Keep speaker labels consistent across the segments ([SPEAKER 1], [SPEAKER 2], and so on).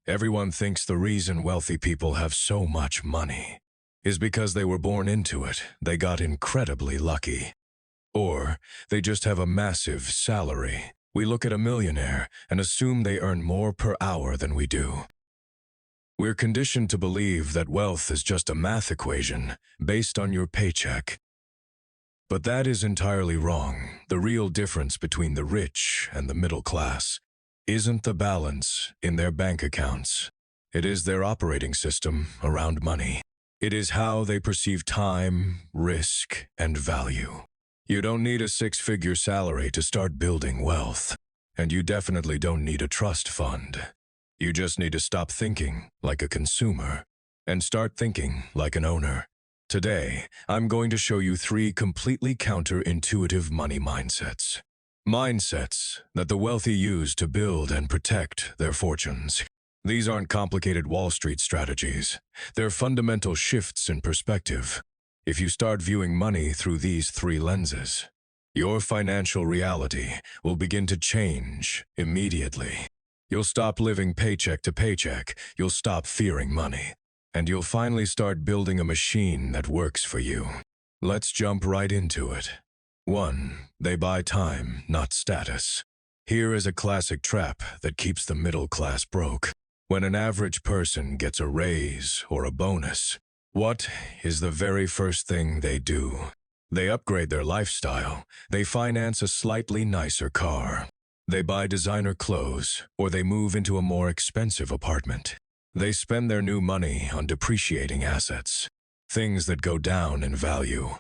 [SPEAKER 1] Everyone thinks the reason wealthy people have so much money is because they were born into it, they got incredibly lucky. Or they just have a massive salary. We look at a millionaire and assume they earn more per hour than we do. We're conditioned to believe that wealth is just a math equation based on your paycheck. But that is entirely wrong. The real difference between the rich and the middle class isn't the balance in their bank accounts. It is their operating system around money. It is how they perceive time, risk, and value. You don't need a six-figure salary to start building wealth. And you definitely don't need a trust fund. You just need to stop thinking like a consumer and start thinking like an owner. Today, I'm going to show you 3 completely counterintuitive money mindsets. Mindsets that the wealthy use to build and protect their fortunes. These aren't complicated Wall Street strategies. They're fundamental shifts in perspective. If you start viewing money through these 3 lenses, your financial reality will begin to change immediately. You'll stop living paycheck to paycheck, you'll stop fearing money, and you'll finally start building a machine that works for you. Let's jump right into it. 1. They buy time, not status. Here is a classic trap that keeps the middle class broke. When an average person gets a raise or a bonus, what is the very first thing they do? They upgrade their lifestyle. They finance a slightly nicer car. They buy designer clothes, or they move into a more expensive apartment. They spend their new money on depreciating assets, things that go down in value,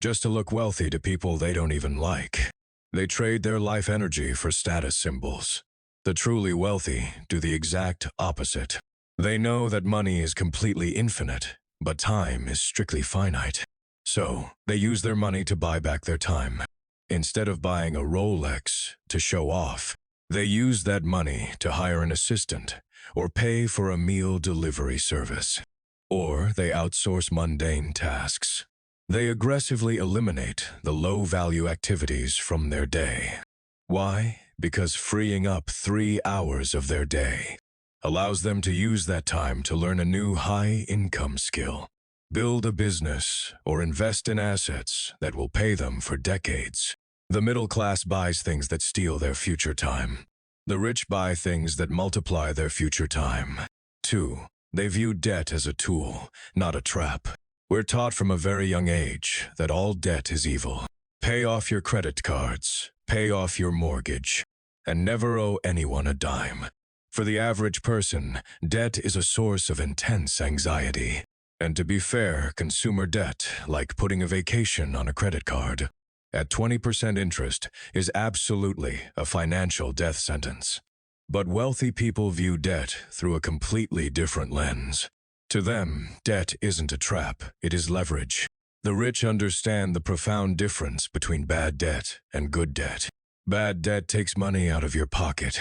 [SPEAKER 1] just to look wealthy to people they don't even like. They trade their life energy for status symbols. The truly wealthy do the exact opposite. They know that money is completely infinite, but time is strictly finite. So, they use their money to buy back their time. Instead of buying a Rolex to show off, they use that money to hire an assistant or pay for a meal delivery service. Or they outsource mundane tasks. They aggressively eliminate the low-value activities from their day. Why? Because freeing up 3 hours of their day allows them to use that time to learn a new high-income skill, build a business, or invest in assets that will pay them for decades. The middle class buys things that steal their future time. The rich buy things that multiply their future time. 2. They view debt as a tool, not a trap. We're taught from a very young age that all debt is evil. Pay off your credit cards, pay off your mortgage, and never owe anyone a dime. For the average person, debt is a source of intense anxiety. And to be fair, consumer debt, like putting a vacation on a credit card, at 20% interest, is absolutely a financial death sentence. But wealthy people view debt through a completely different lens. To them, debt isn't a trap, it is leverage. The rich understand the profound difference between bad debt and good debt. Bad debt takes money out of your pocket.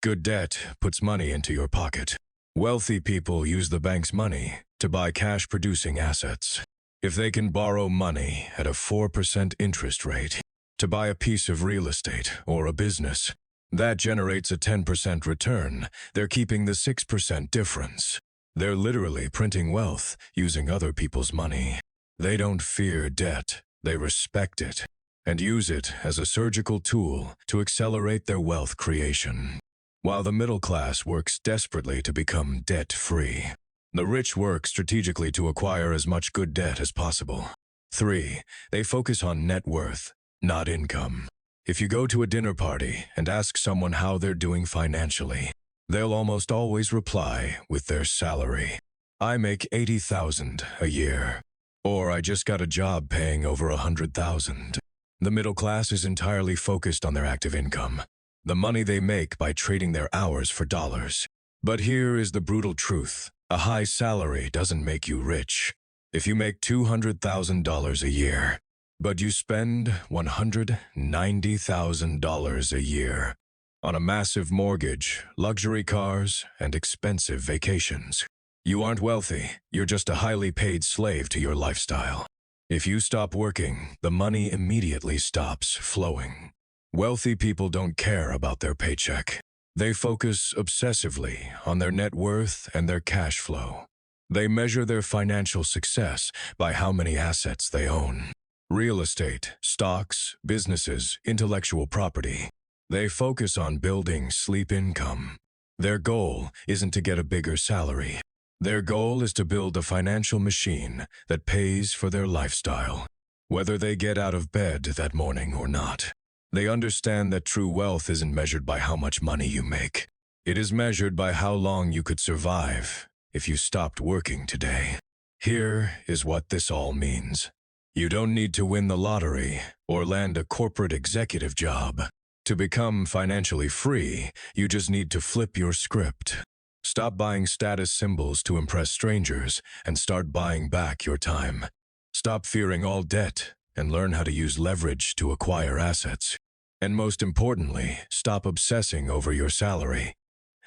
[SPEAKER 1] Good debt puts money into your pocket. Wealthy people use the bank's money to buy cash-producing assets. If they can borrow money at a 4% interest rate to buy a piece of real estate or a business, that generates a 10% return. They're keeping the 6% difference. They're literally printing wealth using other people's money. They don't fear debt, they respect it, and use it as a surgical tool to accelerate their wealth creation. While the middle class works desperately to become debt-free, the rich work strategically to acquire as much good debt as possible. 3. They focus on net worth, not income. If you go to a dinner party and ask someone how they're doing financially, they'll almost always reply with their salary. I make $80,000 a year. Or I just got a job paying over $100,000. The middle class is entirely focused on their active income, the money they make by trading their hours for dollars. But here is the brutal truth. A high salary doesn't make you rich. If you make $200,000 a year, but you spend $190,000 a year on a massive mortgage, luxury cars, and expensive vacations, you aren't wealthy, you're just a highly paid slave to your lifestyle. If you stop working, the money immediately stops flowing. Wealthy people don't care about their paycheck. They focus obsessively on their net worth and their cash flow. They measure their financial success by how many assets they own. Real estate, stocks, businesses, intellectual property. They focus on building sleep income. Their goal isn't to get a bigger salary. Their goal is to build a financial machine that pays for their lifestyle, whether they get out of bed that morning or not. They understand that true wealth isn't measured by how much money you make. It is measured by how long you could survive if you stopped working today. Here is what this all means. You don't need to win the lottery or land a corporate executive job. To become financially free, you just need to flip your script. Stop buying status symbols to impress strangers and start buying back your time. Stop fearing all debt and learn how to use leverage to acquire assets. And most importantly, stop obsessing over your salary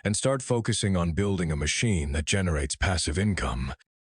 [SPEAKER 1] and start focusing on building a machine that generates passive income.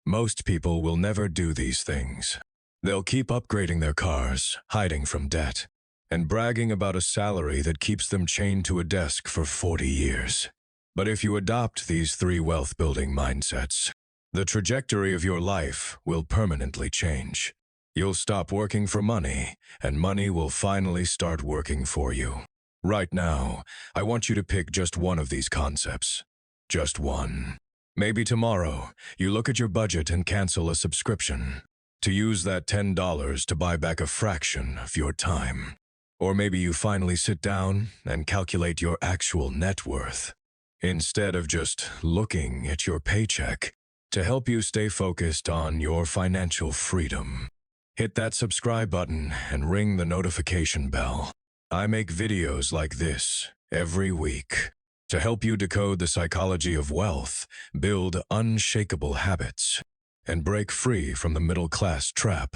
[SPEAKER 1] Most people will never do these things. They'll keep upgrading their cars, hiding from debt, and bragging about a salary that keeps them chained to a desk for 40 years. But if you adopt these 3 wealth-building mindsets, the trajectory of your life will permanently change. You'll stop working for money, and money will finally start working for you. Right now, I want you to pick just one of these concepts. Just one. Maybe tomorrow, you look at your budget and cancel a subscription to use that $10 to buy back a fraction of your time. Or maybe you finally sit down and calculate your actual net worth, instead of just looking at your paycheck, to help you stay focused on your financial freedom. Hit that subscribe button and ring the notification bell. I make videos like this every week to help you decode the psychology of wealth, build unshakable habits, and break free from the middle-class trap.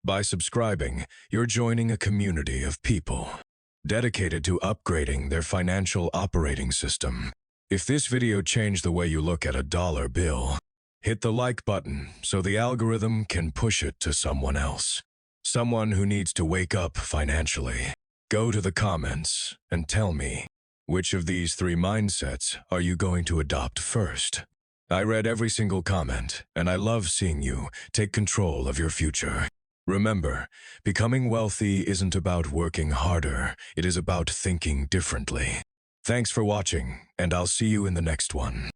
[SPEAKER 1] By subscribing, you're joining a community of people dedicated to upgrading their financial operating system. If this video changed the way you look at a dollar bill, hit the like button so the algorithm can push it to someone else. Someone who needs to wake up financially. Go to the comments and tell me, which of these 3 mindsets are you going to adopt first? I read every single comment, and I love seeing you take control of your future. Remember, becoming wealthy isn't about working harder, it is about thinking differently. Thanks for watching, and I'll see you in the next one.